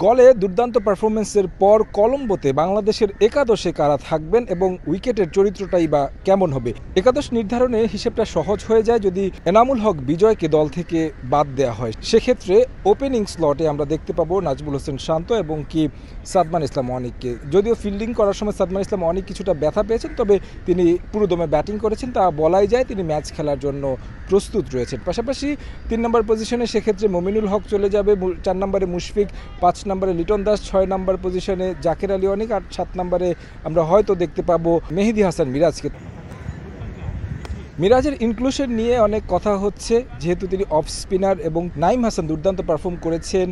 গলে দুর্দান্ত পারফরমেন্সের পর কলম্বোতে বাংলাদেশের একাদশে কারা থাকবেন এবং উইকেটের চরিত্রটাই বা কেমন হবে। একাদশ নির্ধারণে হিসেবটা সহজ হয়ে যায় যদি এনামুল হক বিজয়কে দল থেকে বাদ দেওয়া হয়। সেক্ষেত্রে ওপেনিং স্লটে আমরা দেখতে পাবো নাজমুল হোসেন শান্ত এবং সাদমান ইসলাম অনিককে। যদিও ফিল্ডিং করার সময় সাদমান ইসলাম অনিক কিছুটা ব্যথা পেয়েছেন, তবে তিনি পুরোদমে ব্যাটিং করেছেন, তা বলাই যায় তিনি ম্যাচ খেলার জন্য প্রস্তুত রয়েছেন। পাশাপাশি 3 নম্বর পজিশনে সেক্ষেত্রে মমিনুল হক চলে যাবে, 4 নম্বরে মুশফিক, 5 নম্বরে লিটন দাস, 6 নম্বর পজিশনে জাকের আলী অনিক, আর 7 নম্বরে আমরা হয়তো দেখতে পাবো মেহেদী হাসান মিরাজকে। মিরাজের ইনক্লুশন নিয়ে অনেক কথা হচ্ছে, যেহেতু তিনি অফ স্পিনার এবং নাইম হাসান দুর্দান্ত পারফর্ম করেছেন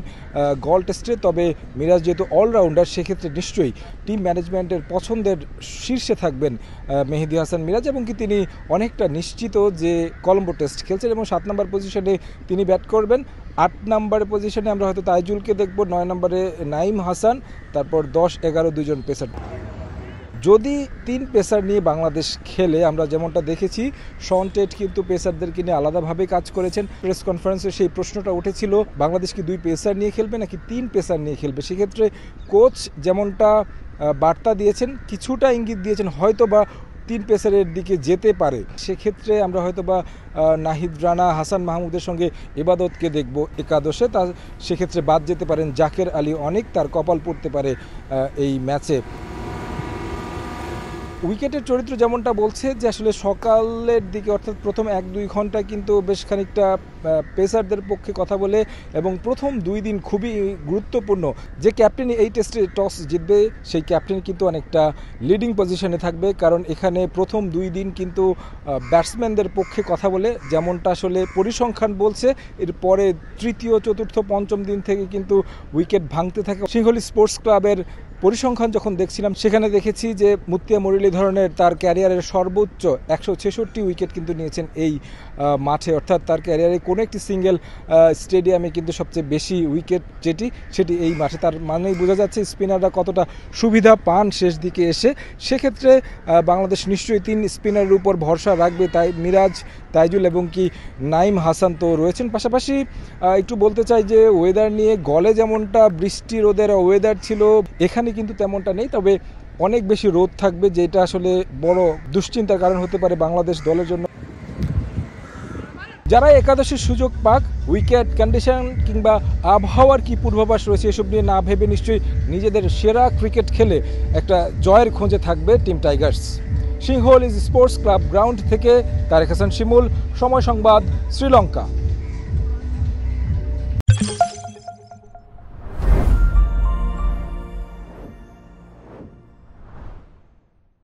গল টেস্টে, তবে মিরাজ যেহেতু অলরাউন্ডার সেক্ষেত্রে নিশ্চয়ই টিম ম্যানেজমেন্টের পছন্দের শীর্ষে থাকবেন মেহেদী হাসান মিরাজ, এবং তিনি অনেকটা নিশ্চিত যে কলম্বো টেস্ট খেলছেন এবং 7 নম্বর পজিশনে তিনি ব্যাট করবেন। 8 নম্বর পজিশনে আমরা হয়তো তাইজুলকে দেখব, 9 নম্বরে নাইম হাসান, তারপর 10-11 দুজন পেসার। যদি 3 পেসার নিয়ে বাংলাদেশ খেলে, আমরা যেমনটা দেখেছি শন টেট কিন্তু পেসারদেরকে নিয়ে আলাদাভাবে কাজ করেছেন। প্রেস কনফারেন্সে সেই প্রশ্নটা উঠেছিল বাংলাদেশ কি 2 পেসার নিয়ে খেলবে নাকি 3 পেসার নিয়ে খেলবে। সেক্ষেত্রে কোচ যেমনটা বার্তা দিয়েছেন, কিছুটা ইঙ্গিত দিয়েছেন হয়তো বা 3 পেসারের দিকে যেতে পারে। সেক্ষেত্রে আমরা হয়তো বা নাহিদ রানা, হাসান মাহমুদের সঙ্গে ইবাদতকে দেখব একাদশে। তা সেক্ষেত্রে বাদ যেতে পারেন জাকের আলী অনিক, তার কপাল পড়তে পারে এই ম্যাচে। উইকেটের চরিত্র যেমনটা বলছে যে আসলে সকালের দিকে অর্থাৎ প্রথম 1-2 ঘন্টা কিন্তু বেশ খানিকটা পেসারদের পক্ষে কথা বলে, এবং প্রথম 2 দিন খুবই গুরুত্বপূর্ণ। যে ক্যাপ্টেন এই টেস্টে টস জিতবে সেই ক্যাপ্টেন কিন্তু অনেকটা লিডিং পজিশনে থাকবে, কারণ এখানে প্রথম 2 দিন কিন্তু ব্যাটসম্যানদের পক্ষে কথা বলে, যেমনটা আসলে পরিসংখ্যান বলছে। এরপরে তৃতীয়, চতুর্থ, পঞ্চম দিন থেকে কিন্তু উইকেট ভাঙতে থাকে। সিংহলী স্পোর্টস ক্লাবের পরিসংখ্যান যখন দেখছিলাম সেখানে দেখেছি যে মুত্তিয়া মুরলী ধরনের তার ক্যারিয়ারের সর্বোচ্চ 166 উইকেট কিন্তু নিয়েছেন এই মাঠে, অর্থাৎ তার ক্যারিয়ারে কোনো একটি সিঙ্গেল স্টেডিয়ামে কিন্তু সবচেয়ে বেশি উইকেট সেটি এই মাঠে। তার মানেই বোঝা যাচ্ছে স্পিনাররা কতটা সুবিধা পান শেষ দিকে এসে। সেক্ষেত্রে বাংলাদেশ নিশ্চয়ই 3 স্পিনারের উপর ভরসা রাখবে, তাই মিরাজ, তাইজুল এবং নাইম হাসান তো রয়েছেন। পাশাপাশি একটু বলতে চাই যে ওয়েদার নিয়ে, গলে যেমনটা বৃষ্টি রোদের ওয়েদার ছিল এখানে কিন্তু তেমনটা নেই, তবে অনেক বেশি রোদ থাকবে, যেটা আসলে বড় দুশ্চিন্তার কারণ হতে পারে বাংলাদেশ দলের জন্য। যারা একাদশের সুযোগ পাক, উইকেট কন্ডিশন কিংবা আবহাওয়ার কি পূর্বাভাস রয়েছে এসব নিয়ে না ভেবে নিশ্চয়ই নিজেদের সেরা ক্রিকেট খেলে একটা জয়ের খোঁজে থাকবে টিম টাইগার্স। সিংহলী স্পোর্টস ক্লাব গ্রাউন্ড থেকে তারেক হাসান শিমুল, সময় সংবাদ, শ্রীলঙ্কা।